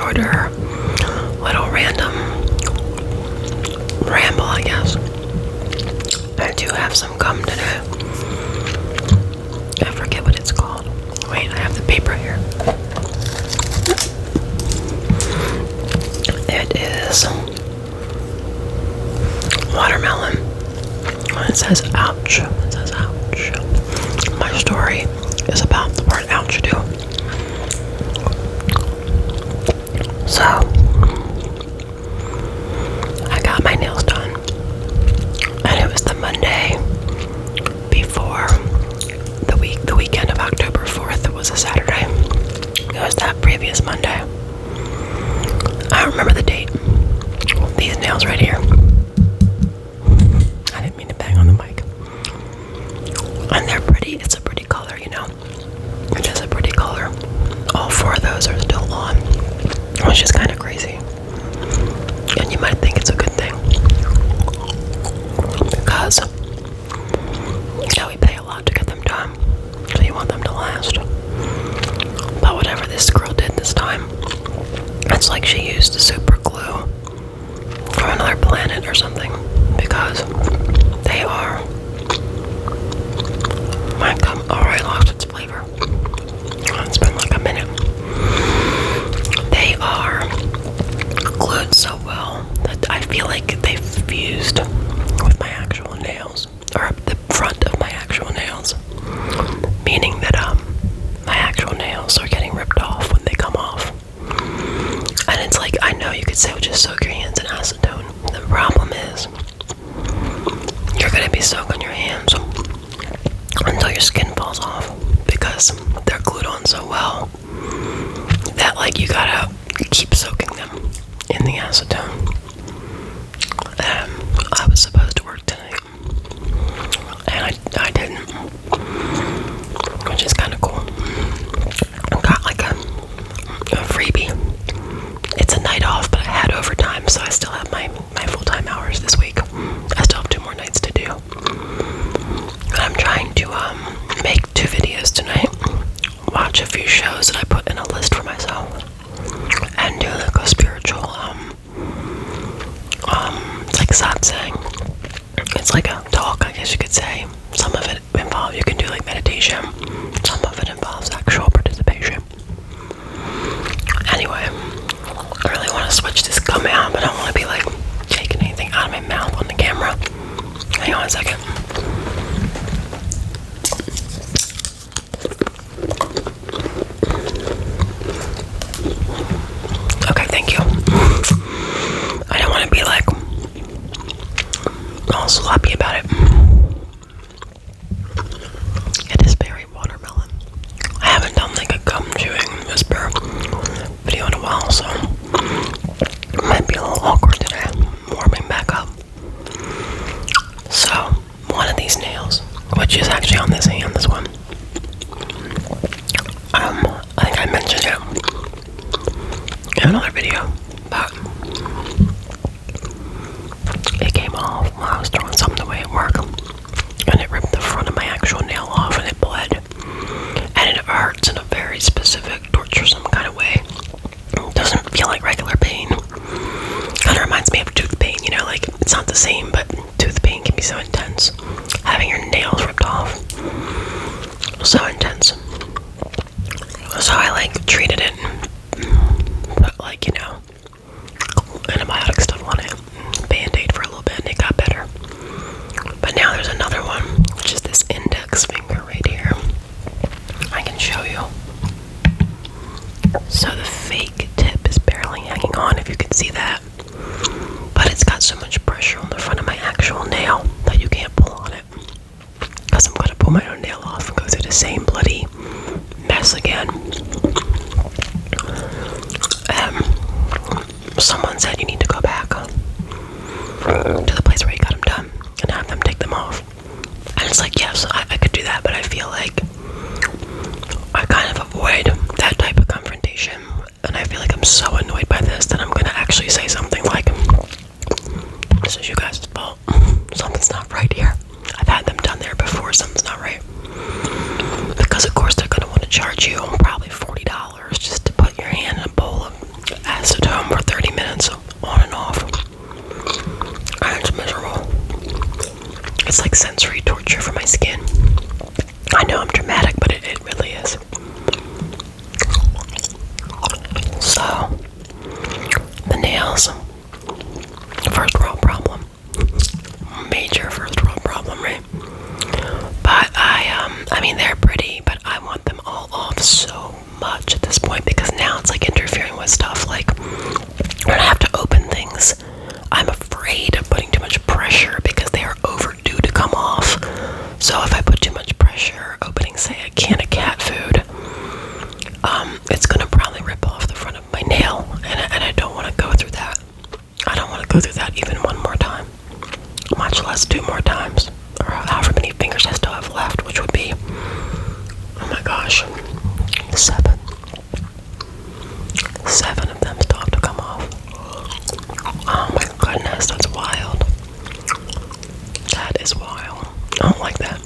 shorter little random ramble, I guess. I do have some gum today. I forget what it's called. Wait, I have the paper here. It is watermelon. It says ouch. It says ouch. My story is about the word ouch too. So I got my nails done, and it was the Monday before the weekend of October 4th. It was a Saturday. It was that previous Monday. I don't remember the date. These nails right here. I didn't mean to bang on the mic. And they're pretty. It's a pretty color, you know. It is a pretty color. All four of those are still on, which is kind of crazy. And you might think it's a good thing, because we pay a lot to get them done, so you want them to last. But whatever this girl did this time, it's like she used super glue from another planet or something, because they are, my gum already lost its flavor. It's been like a minute. They are glued so well that I feel like they've fused with my actual nails, or the front of my actual nails, meaning that my actual nails are getting ripped off when they come off. And it's like, I know you could say, well, just soak your hands in acetone. The problem is, you're going to be soaking your hands until your skin falls off, because they're glued on so well that, like, you gotta keep soaking them in the acetone. I was supposed to work tonight, and I didn't, which is kind of cool. I got like a freebie. It's a night off, but I had overtime, so I still have my full-time hours this week. I still have 2 more nights to do. And I'm trying to make 2 videos tonight, watch a few shows that I put in a list for myself, and do like a spiritual it's like satsang. It's like a talk, I guess you could say. Some of it involves, you can do like meditation. Some of it involves actual participation. Anyway, I really want to switch this gum out, but I don't want to be like taking anything out of my mouth on the camera. Hang on a second. Okay, thank you. I don't want to be like all sloppy about it. It is very watermelon. I haven't done like a gum chewing whisper video in a while, so it might be a little awkward today. I'm warming back up. So, one of these nails, which is actually on this hand, this one, I think I mentioned it in another video, but it came off while I was throwing something away at work, and it ripped the front of my actual nail off, and it bled, and it hurts in a very specific, torturesome kind of way. It doesn't feel like regular pain. Kind of reminds me of tooth pain, you know, like, it's not the same, but tooth pain can be so intense. Having your nails ripped off, so intense. So I like treated it, put like, you know, antibiotic stuff on it, Band-Aid for a little bit, and it got better. But now there's another one, which is this index finger right here. I can show you. So the fake tip is barely hanging on, if you can see that. But it's got so much pressure on the front of my actual nail that you can't pull on it. Because I'm going to pull my own nail off and go through the same bloody mess again. Someone said you need to go back to the place where you got them done and have them take them off. And it's like, yes, I could do that, but I feel like I kind of avoid that type of confrontation. And I feel like I'm so annoyed by this that I'm going to actually say something like, this is you guys' fault. Something's not right here. I've had them done there before. Something's not right. Because of course they're going to want to charge you probably $40 just to put your hand in a bowl of So if I put too much pressure opening, say, a can of cat food, it's gonna probably rip off the front of my nail, and I don't want to go through that. I don't want to go through that even one more time, much less 2 more times, or however many fingers I still have left, which would be, oh my gosh, 7. 7 of them still have to come off. Oh my goodness, that's wild. That is wild. I don't like that.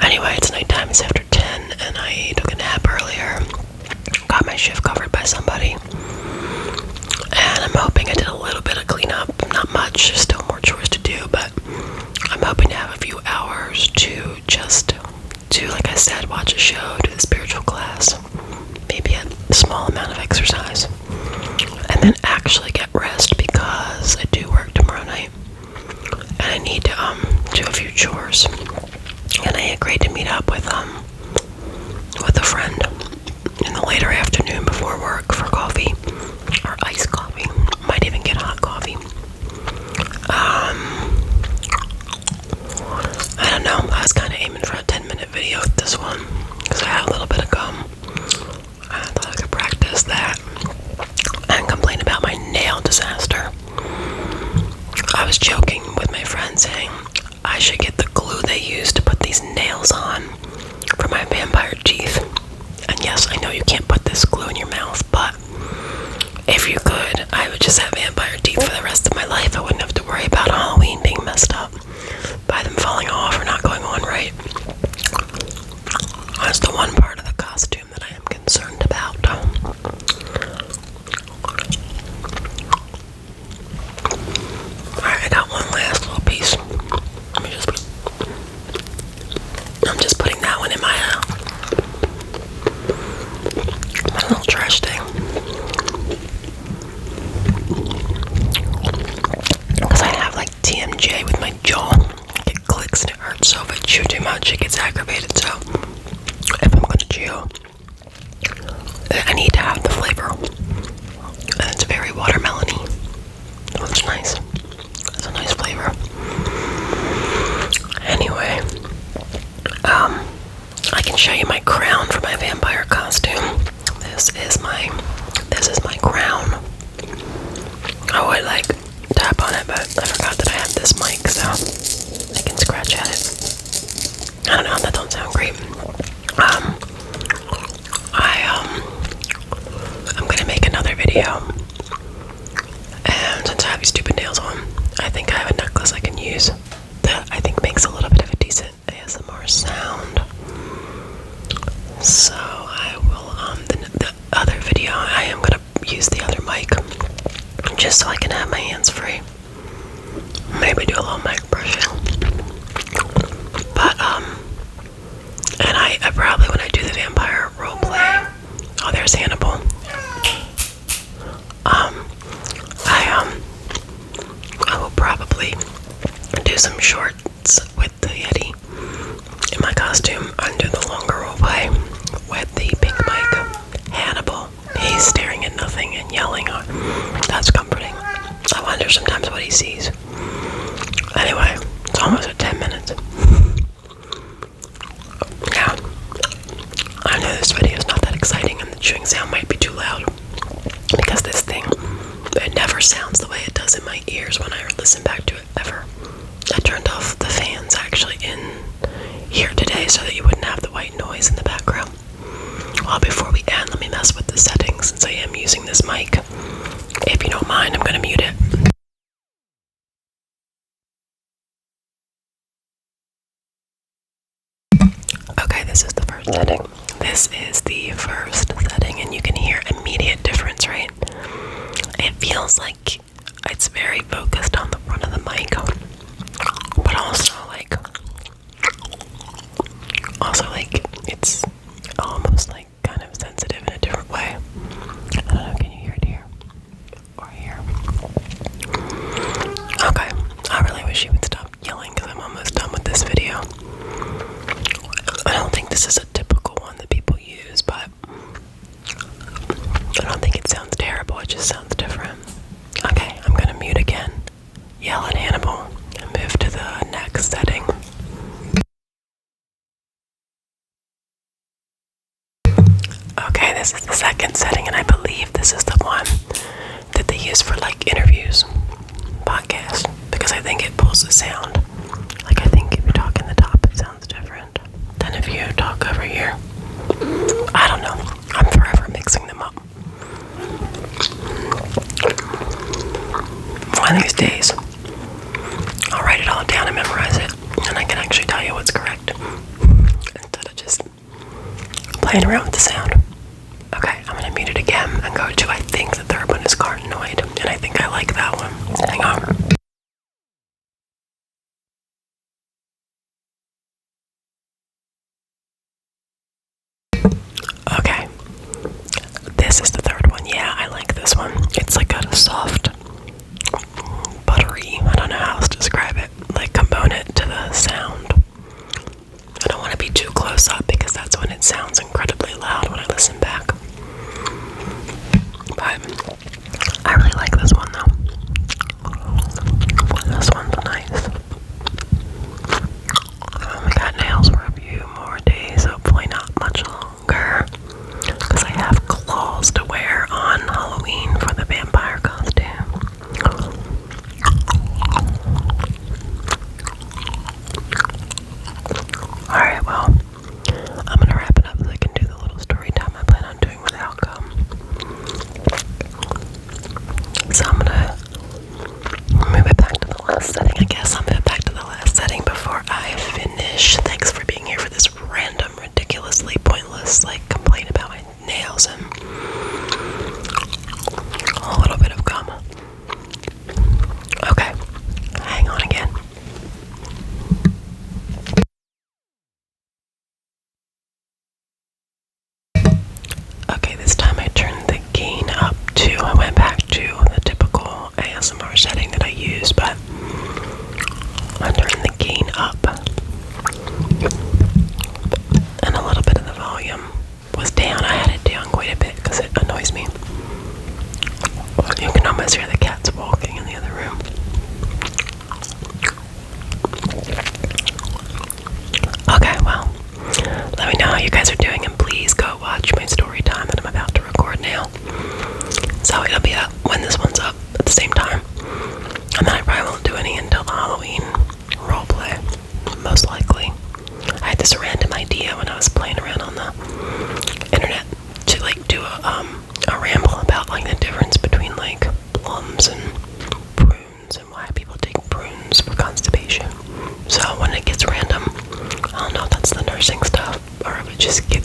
Anyway, it's nighttime. It's after 10, and I took a nap earlier. Got my shift covered by somebody. And I'm hoping I did a little bit of cleanup. Not much, still more chores to do, but I'm hoping to have a few hours to just do, like I said, watch a show, do the spiritual class, maybe a small amount of exercise, and then actually get rest because I do work tomorrow night. And I need to do a few chores. And I agreed to meet up with a friend in the later afternoon before work for coffee, or iced coffee. Might even get hot coffee. I don't know. I was kind of aiming for a 10-minute video with this one because I had a little bit of gum. I thought I could practice that and complain about my nail disaster. I was joking with my friend saying I should get the glue they use to put these nails on for my vampire teeth. And yes, I know you can't put this glue in your mouth, but if you could, I would just have vampire teeth for the rest of my life. I wouldn't have to worry about Halloween being messed up by them falling off or not going on right. That's the one part of the costume that I am concerned about. Alright, I got one last little piece. I'm just putting that one in my little trash thing. Because I have like TMJ with my jaw. It clicks and it hurts, so if I chew too much it gets aggravated. So if I'm gonna chew, I need to have the flavor. And it's very watermelony. It looks nice. It's a nice flavor. Anyway, I can show you my crown for my vampire costume. This is my crown. I would like tap on it, but I forgot that I have this mic, so I can scratch at it. I don't know, that don't sound great. I'm gonna make another video, and since I have these stupid nails on, I think I have a necklace I can use that I think makes a little bit of a decent ASMR sound. So I will, the other video, I am gonna use the other mic just so I can have my hands free. Maybe do a little mic brushing. But, and I probably, when I do the vampire roleplay, oh, there's Hannibal. I will probably do some shorts with the Yeti in my costume under the longer roleplay with the pink mic. Hannibal, he's staring at nothing and yelling. That's comforting. I wonder sometimes what he sees. Anyway, it's almost at 10 minutes. Now, I know this video is not that exciting and the chewing sound might be too loud because this thing, it never sounds the way it does in my ears when I listen back to it, ever. I turned off the fans actually in here today so that you wouldn't have the white noise in the background. Well, before we end, let me mess with the settings since I am using this mic. If you don't mind, I'm going to mute it. Okay, this is the first setting. This is the first setting, and you can hear immediate difference, right? It feels like it's very focused on the front of the mic, but also like it's almost like kind of sensitive in a different way. I don't know, can you hear it here? Or here? Okay, I really wish you would stop yelling because I'm almost done with this video. I don't think this is a typical one that people use, but I don't think it sounds terrible, it just sounds different. Okay, I'm gonna mute again, yell at Hannibal, and move to the next setting. this is the second setting, and I believe this is the one that they use for like interviews, podcasts, because I think it pulls the sound. Like I think if you talk in the top, it sounds different than if you talk over here. I don't know. I'm forever mixing them up. One of these days, I'll write it all down and memorize it, and I can actually tell you what's correct instead of just playing around with the sound. Okay, I'm gonna mute it again and go to, I think the third one is carotenoid, and I think I like that one. Hang on. Okay, this is the third one. Yeah, I like this one. It's like got a soft, buttery, I don't know how else to describe it, like component to the sound. I don't want to be too close up because that's when it sounds incredibly loud when I listen back. But I really like this one though. This one's nice. We got nails for a few more days, hopefully not much longer, because I have claws to wear on Halloween for the vampire costume. Alright, well, I'm gonna wrap it up so I can do the little story time I plan on doing with outcome. So I'm gonna move it back to the last setting. I guess I'll move it back to the last setting before I finish. Thanks for being here for this random, ridiculously pointless, like, complaint about my nails and a little bit of gum. Okay, hang on again. Okay, this time I turned the gain up to, I went back to the typical ASMR setting that I use, but I turned the gain up, and a little bit of the volume was down. I had it down quite a bit because it annoys me. You can almost hear the cats walking in the other room. Okay, well, let me know how you guys are doing, and please go watch my story time that I'm about to record now. So it'll be up when this one's up at the same time. And then I probably won't do any until the Halloween roleplay, most likely. I had this random idea when I was playing around on the internet to like do a ramble about like the difference between like plums and prunes and why people take prunes for constipation. So when it gets random, I don't know if that's the nursing stuff or if it just gets